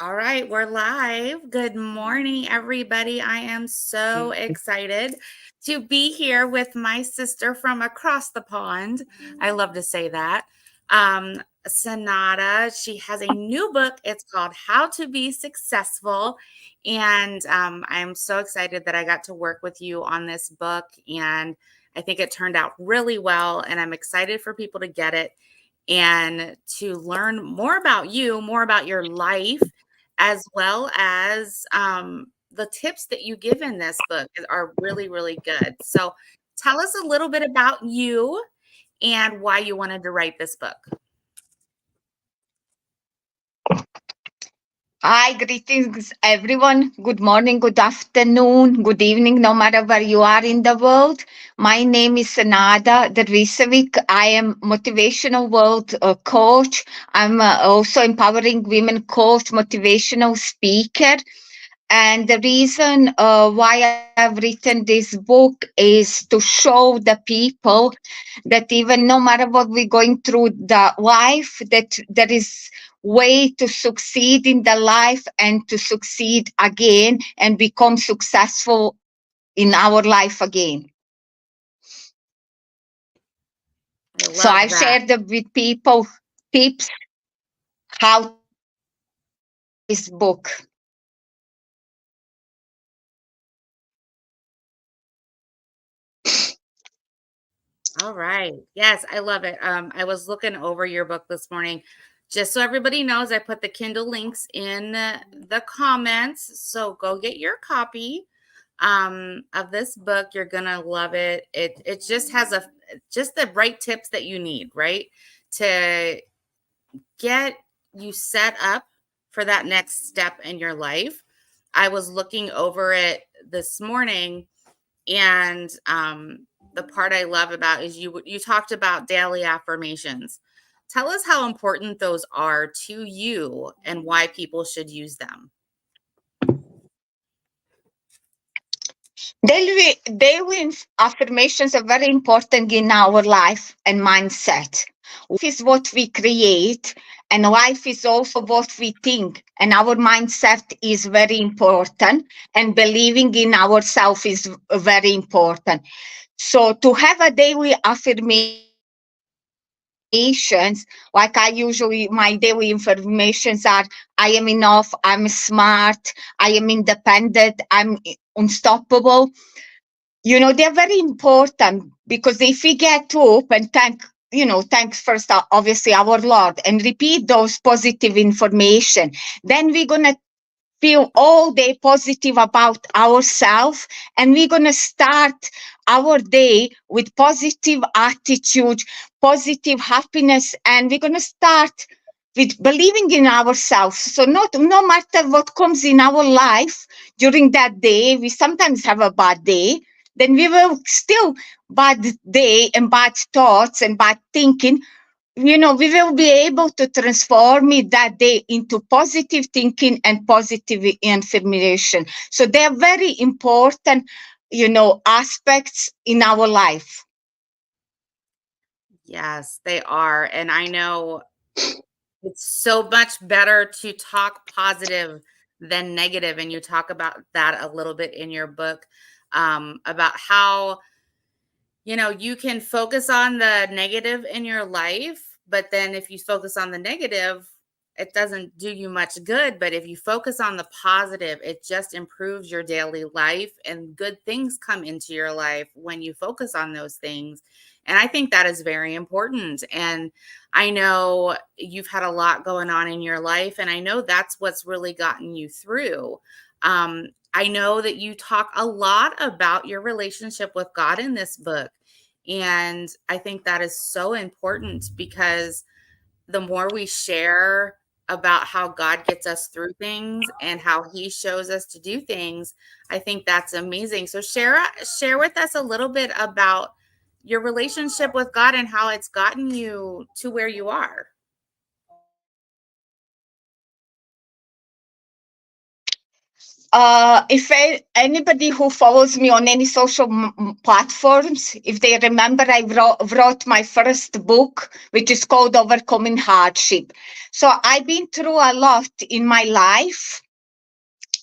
All right, we're live. Good morning, everybody. I am so excited to be here with my sister from across the pond. I love to say that. Senada, she has a new book. It's called How to Be Successful. And I'm so excited that I got to work with you on this book. And I think it turned out really well. And I'm excited for people to get it and to learn more about you, more about your life, as well as the tips that you give in this book are really, really good. So tell us a little bit about you and why you wanted to write this book. Hi, greetings everyone. Good morning, good afternoon, good evening, no matter where you are in the world. My name is Senada Dervisevic. I am motivational world coach. I'm also empowering women coach, motivational speaker. And the reason why I've written this book is to show the people that even no matter what we're going through the life, that there is way to succeed in the life and to succeed again and become successful in our life again. I So love I that. shared with people tips how to write this book. All right. Yes, I love it. I was looking over your book this morning. Just so everybody knows, I put the Kindle links in the comments. So go get your copy of this book. You're gonna love it. It just has just the right tips that you need, right? To get you set up for that next step in your life. I was looking over it this morning, and the part I love about is you talked about daily affirmations. Tell us how important those are to you and why people should use them. Daily affirmations are very important in our life and mindset. Life is what we create, and life is also what we think. And our mindset is very important, and believing in ourselves is very important. So, to have a daily affirmations, like my daily affirmations are I am enough, I'm smart, I am independent, unstoppable. They're very important because if we get up and thanks first, obviously, our Lord, and repeat those positive information, then we're going to feel all day positive about ourselves, and we're going to start our day with positive attitude, positive happiness, and we're going to start with believing in ourselves. So no matter what comes in our life during that day, we sometimes have a bad day, then we will still bad day and bad thoughts and bad thinking, we will be able to transform it that day into positive thinking and positive information. So they're very important, aspects in our life. Yes, they are. And I know it's so much better to talk positive than negative. And you talk about that a little bit in your book, about how you can focus on the negative in your life, but then if you focus on the negative, it doesn't do you much good. But if you focus on the positive, it just improves your daily life, and good things come into your life when you focus on those things. And I think that is very important. And I know you've had a lot going on in your life, and I know that's what's really gotten you through. I know that you talk a lot about your relationship with God in this book. And I think that is so important because the more we share about how God gets us through things and how he shows us to do things, I think that's amazing. So share with us a little bit about your relationship with God and how it's gotten you to where you are. If anybody who follows me on any social platforms, if they remember, I wrote my first book, which is called Overcoming Hardship. So I've been through a lot in my life.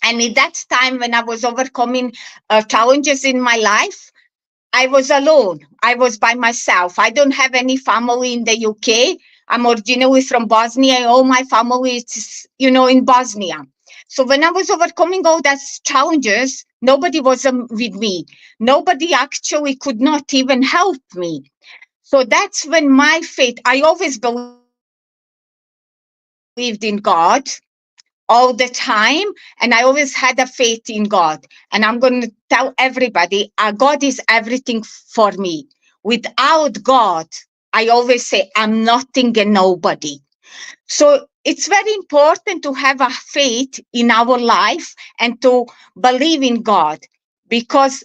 And at that time, when I was overcoming challenges in my life, I was alone. I was by myself. I don't have any family in the UK. I'm originally from Bosnia. All my family is, in Bosnia. So when I was overcoming all those challenges, nobody was with me. Nobody actually could not even help me. So that's when my faith, I always believed in God all the time. And I always had a faith in God. And I'm going to tell everybody, God is everything for me. Without God, I always say I'm nothing and nobody. So it's very important to have a faith in our life and to believe in God, because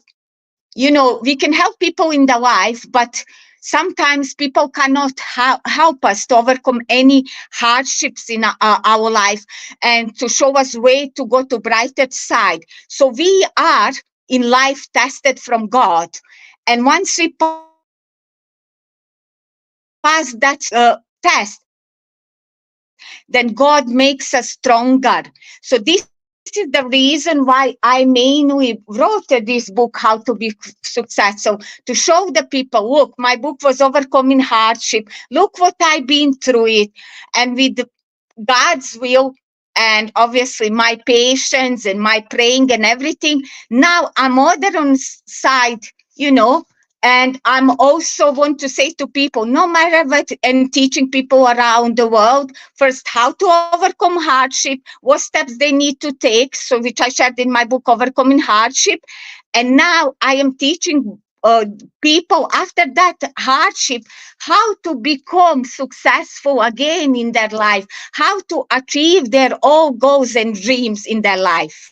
we can help people in their life, but sometimes people cannot help us to overcome any hardships in our life and to show us way to go to brighter side. So we are in life tested from God. And once we pass that test, then God makes us stronger. So this is the reason why I mainly wrote this book, How to Be Successful, to show the people, look, my book was Overcoming Hardship. Look what I've been through it. And with God's will, and obviously my patience and my praying and everything, now I'm other on side, and I'm also want to say to people, no matter what, and teaching people around the world, first, how to overcome hardship, what steps they need to take, so which I shared in my book, Overcoming Hardship. And now I am teaching people after that hardship how to become successful again in their life, how to achieve their all goals and dreams in their life.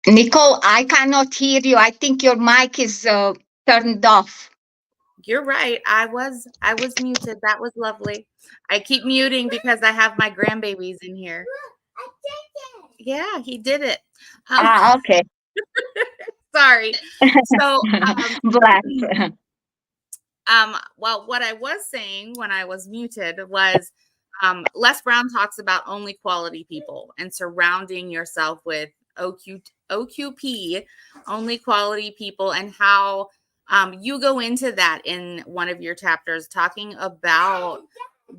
Nicole, I cannot hear you. I think your mic is turned off. You're right. I was muted. That was lovely. I keep muting because I have my grandbabies in here. Yeah, he did it. Um, Okay. sorry. So, Bless. well, what I was saying when I was muted was Les Brown talks about only quality people and surrounding yourself with OQP, only quality people, and how you go into that in one of your chapters, talking about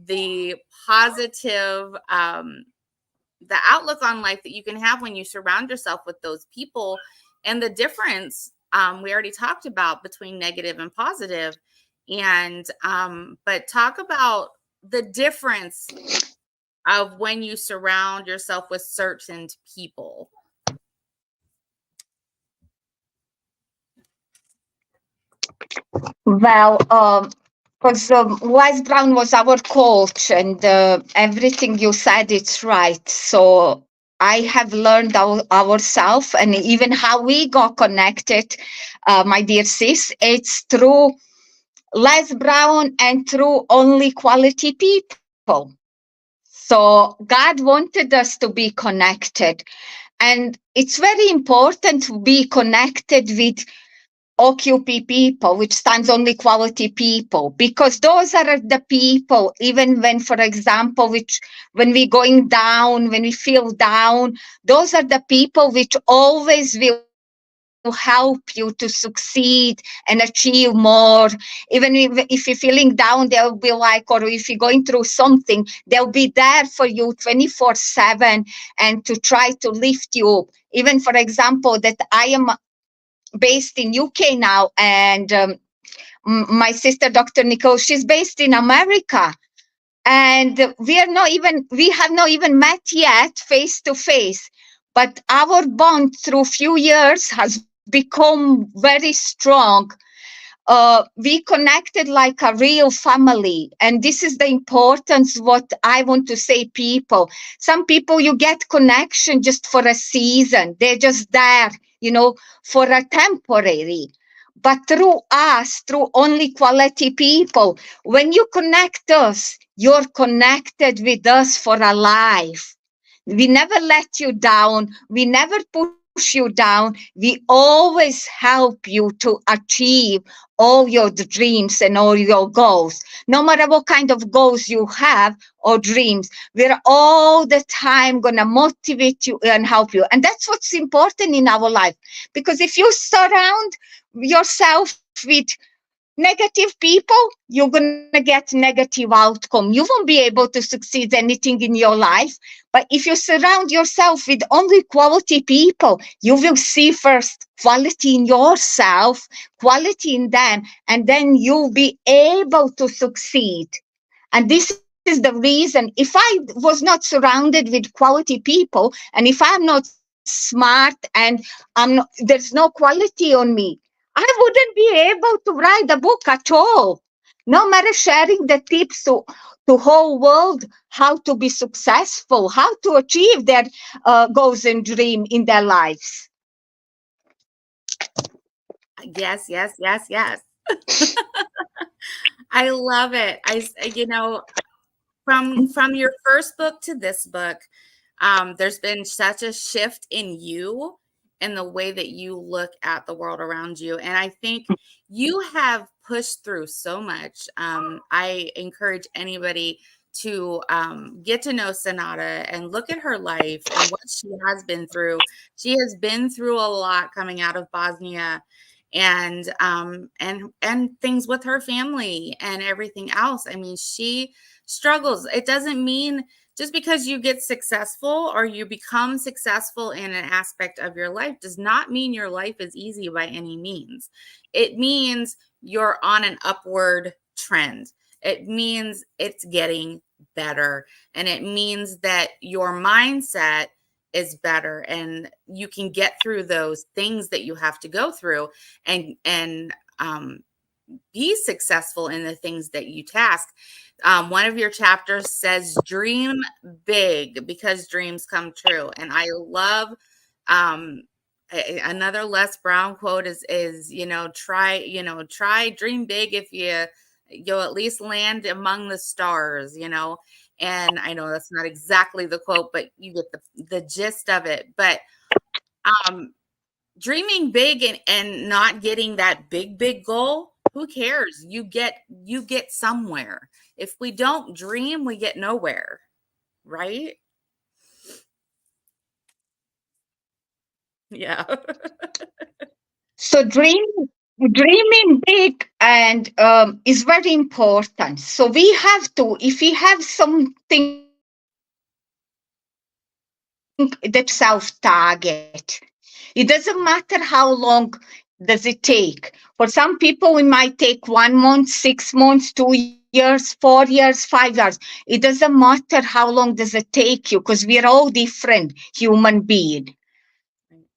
the positive, the outlook on life that you can have when you surround yourself with those people, and the difference we already talked about between negative and positive. And but talk about the difference of when you surround yourself with certain people. Well, because Wise Brown was our coach, and everything you said, it's right. So I have learned ourselves, and even how we got connected, my dear sis, it's through Les Brown and through only quality people. So God wanted us to be connected. And it's very important to be connected with OQP people, which stands only quality people, because those are the people, even when, for example, which when we're going down, when we feel down, those are the people which always will help you to succeed and achieve more. Even if you're feeling down, they'll be like, or if you're going through something, they'll be there for you 24/7 and to try to lift you up. Even, for example, that I am based in UK now, and my sister, Dr. Nichol, she's based in America. And we have not even met yet face to face, but our bond through few years has become very strong. We connected like a real family, and this is the importance what I want to say. People, some people, you get connection just for a season, they're just there, for a temporary. But through us, through only quality people, when you connect us, you're connected with us for a life. We never let you down. We never push you down. We always help you to achieve all your dreams and all your goals. No matter what kind of goals you have or dreams, we're all the time going to motivate you and help you. And that's what's important in our life. Because if you surround yourself with negative people, you're going to get negative outcome. You won't be able to succeed anything in your life. But if you surround yourself with only quality people, you will see first quality in yourself, quality in them, and then you'll be able to succeed. And this is the reason, if I was not surrounded with quality people, and if I'm not smart and there's no quality on me, I wouldn't be able to write a book at all. No matter sharing the tips to whole world how to be successful, how to achieve their goals and dream in their lives. Yes, yes, yes, yes. I love it. From your first book to this book, there's been such a shift in you and the way that you look at the world around you. And I think you have pushed through so much. I encourage anybody to get to know Senada and look at her life and what she has been through. She has been through a lot coming out of Bosnia, and things with her family and everything else. I mean, she struggles. It doesn't mean just because you get successful or you become successful in an aspect of your life does not mean your life is easy by any means. It means you're on an upward trend. It means it's getting better. And it means that your mindset is better and you can get through those things that you have to go through and be successful in the things that you task. One of your chapters says, dream big because dreams come true. And I love another Les Brown quote is, try dream big. If you'll at least land among the stars, and I know that's not exactly the quote, but you get the gist of it. But dreaming big and not getting that big goal, who cares? You get somewhere. If we don't dream, we get nowhere, right? Yeah. So dreaming big and is very important. So we have to, if we have something that self-target, it doesn't matter how long does it take. For some people, it might take 1 month, 6 months, 2 years, 4 years, 5 years. It doesn't matter how long does it take you, because we are all different human beings.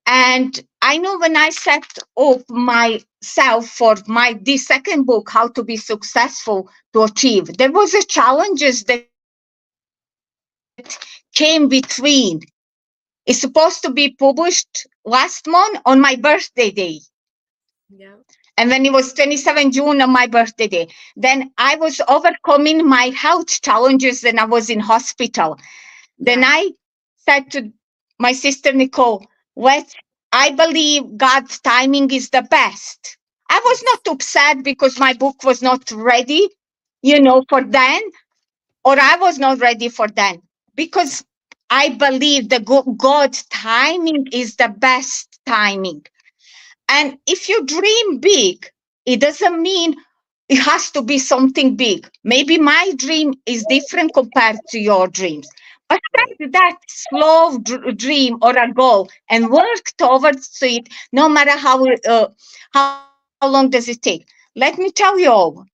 And I know when I set up myself for this second book, How to Be Successful to Achieve, there was a challenges that came between. It's supposed to be published last month on my birthday day. Yeah. And when it was 27 June on my birthday day, then I was overcoming my health challenges and I was in hospital. Yeah. Then I said to my sister Nichol, I believe God's timing is the best. I was not upset because my book was not ready, for then, or I was not ready for then, because I believe that God's timing is the best timing. And if you dream big, it doesn't mean it has to be something big. Maybe my dream is different compared to your dreams. But Right. set that slow dream or a goal and work towards it, no matter how long does it take. Let me tell you all,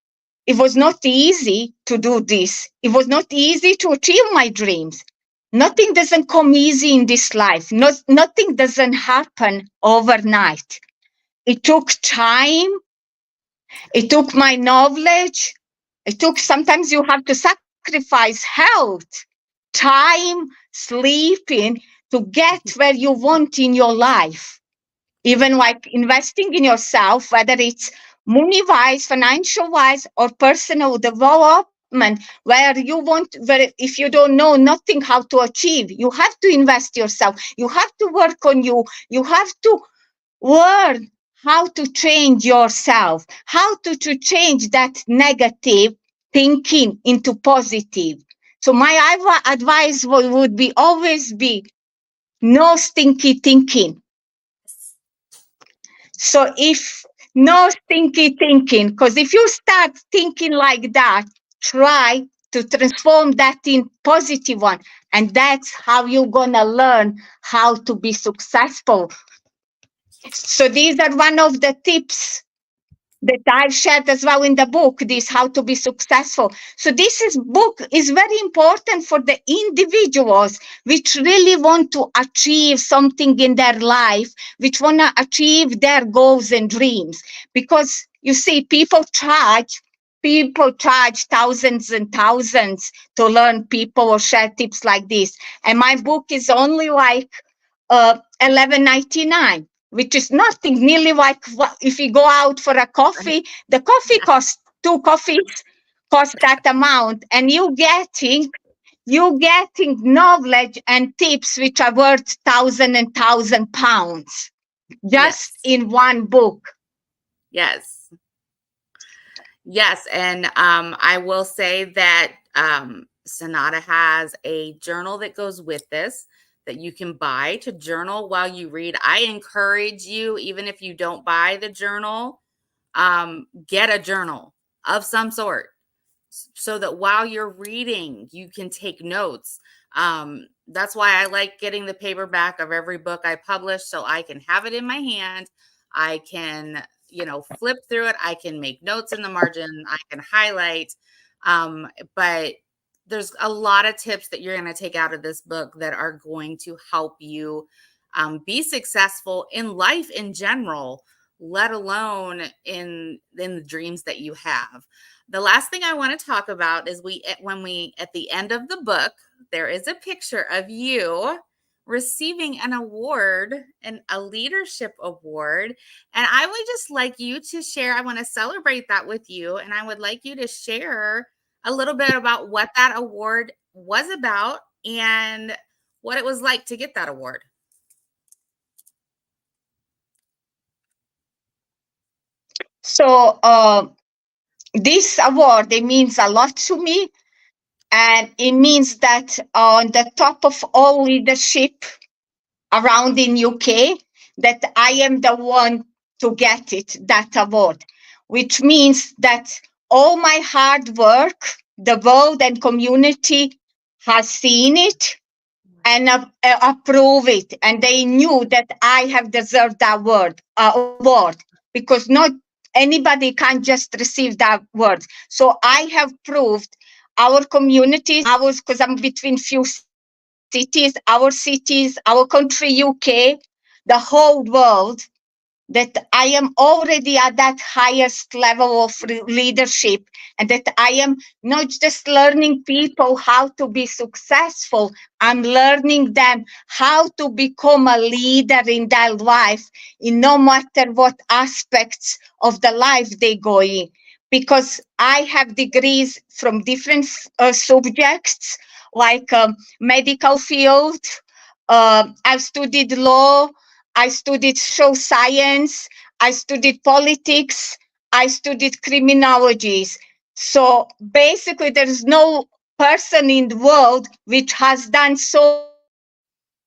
it was not easy to do this. It was not easy to achieve my dreams. Nothing doesn't come easy in this life. Nothing doesn't happen overnight. It took time. It took my knowledge. It took, sometimes you have to sacrifice health, time, sleeping to get where you want in your life. Even like investing in yourself, whether it's money wise, financial wise, or personal development, where you want, where if you don't know nothing how to achieve, you have to invest yourself. You have to work on you. You have to learn how to change yourself, how to change that negative thinking into positive. So my advice would be always be no stinky thinking. So if no stinky thinking, because if you start thinking like that, try to transform that in positive one. And that's how you're gonna learn how to be successful. So these are one of the tips that I've shared as well in the book, this how to be successful. So this is book is very important for the individuals which really want to achieve something in their life, which want to achieve their goals and dreams. Because you see, people charge thousands and thousands to learn people or share tips like this. And my book is only like 11.99, which is nothing, nearly like if you go out for a coffee, the coffee costs two coffees cost that amount, and you getting knowledge and tips which are worth £1,000 just Yes. in one book. Yes. Yes. And I will say that Senada has a journal that goes with this that you can buy to journal while you read. I encourage you, even if you don't buy the journal, get a journal of some sort so that while you're reading, you can take notes. That's why I like getting the paperback of every book I publish so I can have it in my hand. I can, flip through it. I can make notes in the margin. I can highlight. But there's a lot of tips that you're going to take out of this book that are going to help you be successful in life in general, let alone in the dreams that you have. The last thing I want to talk about is when we at the end of the book, there is a picture of you receiving an award, and a leadership award. And I would just like you to share, I want to celebrate that with you. And I would like you to share a little bit about what that award was about and what it was like to get that award. So this award, it means a lot to me, and it means that on the top of all leadership around in UK, that I am the one to get it, that award, which means that all my hard work, the world and community has seen it and approve it, and they knew that I have deserved that award, because not anybody can just receive that award. So I have proved our communities, ours, because I'm between few cities, our country, UK, the whole world, that I am already at that highest level of leadership, and that I am not just learning people how to be successful, I'm learning them how to become a leader in their life, in no matter what aspects of the life they go in. Because I have degrees from different subjects, like medical field, I've studied law, I studied social science, I studied politics, I studied criminologies. So basically, there is no person in the world which has done so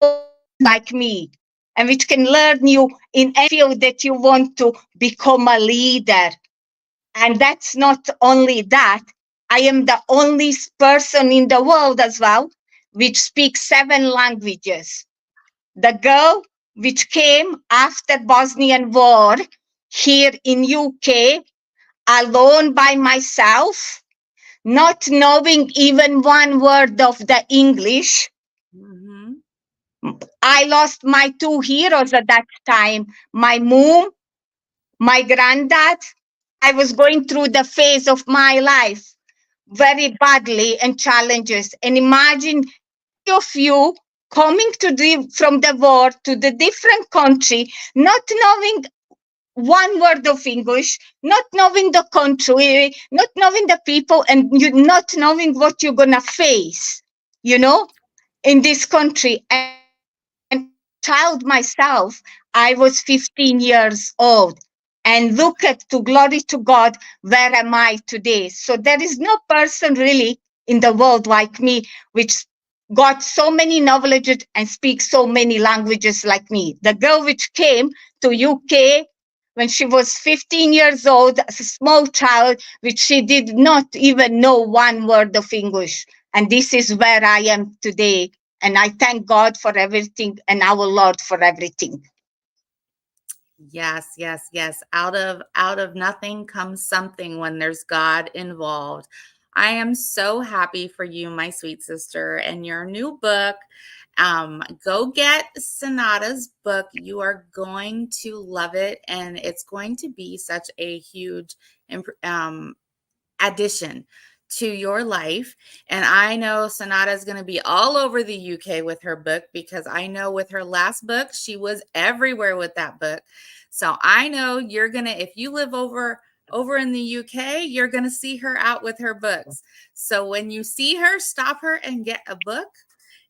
many things like me. and which can learn you in any field that you want to become a leader. And that's not only that, I am the only person in the world as well which speaks 7 languages. The girl which came after Bosnian war here in UK alone by myself, not knowing even one word of the English. Mm-hmm. I lost my 2 heroes at that time, my mom, my granddad. I was going through the phase of my life very badly and challenges. And imagine of you coming from the war to the different country, not knowing one word of English, not knowing the country, not knowing the people, and you not knowing what you're gonna face, in this country. And child myself, I was 15 years old. And look at, to glory to God, where am I today? So there is no person really in the world like me, which got so many knowledge and speaks so many languages like me. The girl which came to UK when she was 15 years old, as a small child, which she did not even know one word of English. And this is where I am today. And I thank God for everything and our Lord for everything. Yes, yes, yes. Out of nothing comes something when there's God involved. I am so happy for you, my sweet sister, and your new book. Go get Senada's book. You are going to love it, and it's going to be such a huge addition to your life. And I know Senada is going to be all over the UK with her book, because I know with her last book, she was everywhere with that book. So I know you're going to, if you live over in the UK, you're going to see her out with her books. So when you see her, stop her and get a book.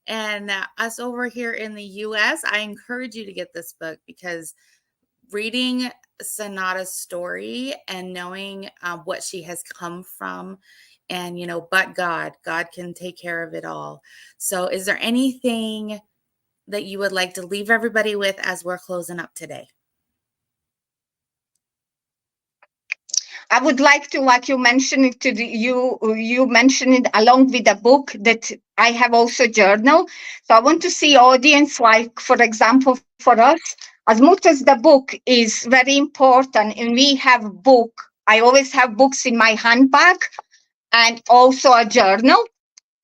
And us over here in the US, I encourage you to get this book, because reading Senada's story and knowing what she has come from, and but God can take care of it all. So is there anything that you would like to leave everybody with as we're closing up today? I would like to, like you mentioned it you mentioned it along with the book, that I have also journal. So I want to see audience, like for example, for us, as much as the book is very important, and we have book. I always have books in my handbag and also a journal.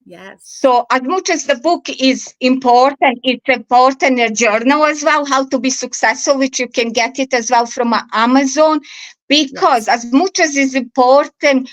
Yes. So as much as the book is important, it's important a journal as well, how to be successful, which you can get it as well from Amazon. Because Yes. as much as it's important,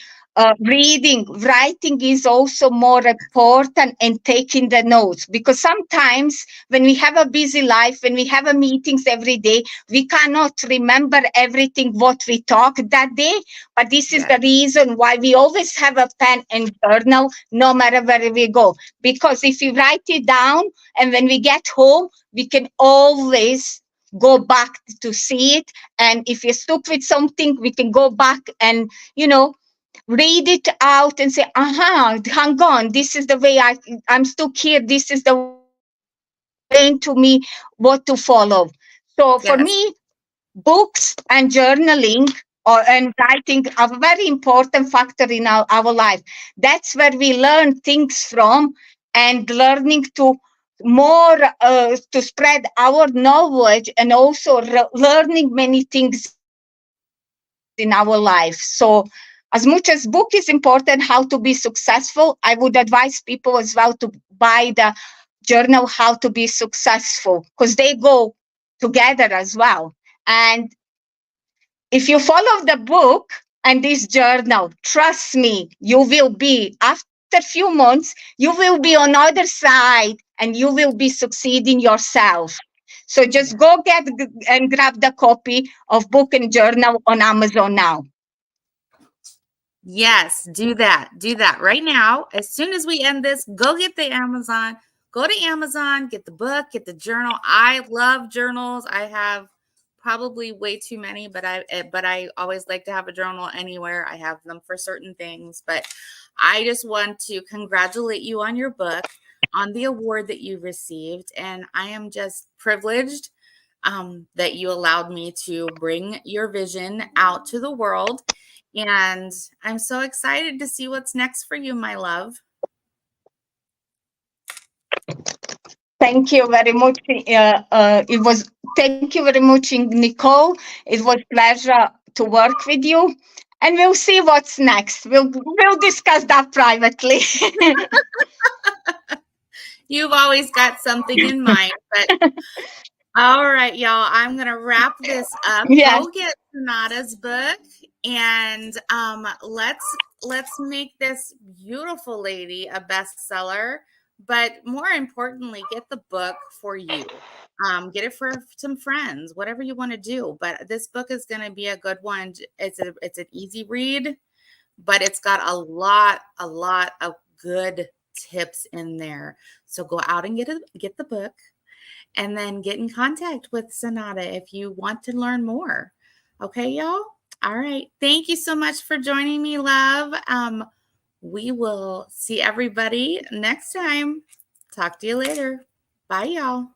reading, writing is also more important, and taking the notes. Because sometimes when we have a busy life, when we have a meetings every day, we cannot remember everything what we talk that day. But this is the reason why we always have a pen and journal, no matter where we go. Because if we write it down, and when we get home, we can always go back to see it. And if you're stuck with something, we can go back and, read it out and say, hang on, this is the way I'm stuck here. This is the way God explained to me what to follow. So for Yes. me, books and journaling and writing are a very important factor in our life. That's where we learn things from, and learning to more to spread our knowledge, and also learning many things in our life. So as much as book is important, how to be successful, I would advise people as well to buy the journal How to Be Successful, because they go together as well. And if you follow the book and this journal, trust me, you will be, after a few months, you will be on other side, and you will be succeeding yourself. So just go get and grab the copy of book and journal on Amazon now. Yes, do that. Do that right now. As soon as we end this, go get the Amazon. Go to Amazon, get the book, get the journal. I love journals. I have probably way too many, but I always like to have a journal anywhere. I have them for certain things, but I just want to congratulate you on your book, on the award that you received, and I am just privileged that you allowed me to bring your vision out to the world. And I'm so excited to see what's next for you, my love. Thank you very much. Thank you very much, Nicole. It was pleasure to work with you. And we'll see what's next. We'll discuss that privately. You've always got something in mind, but all right, y'all. I'm gonna wrap this up. Yes. Go get Senada's book, and let's make this beautiful lady a bestseller. But more importantly, get the book for you. Get it for some friends, whatever you want to do. But this book is gonna be a good one. It's an easy read, but it's got a lot of good tips in there. So go out and get the book, and then get in contact with Senada if you want to learn more. Okay, y'all? All right. Thank you so much for joining me, love. We will see everybody next time. Talk to you later. Bye, y'all.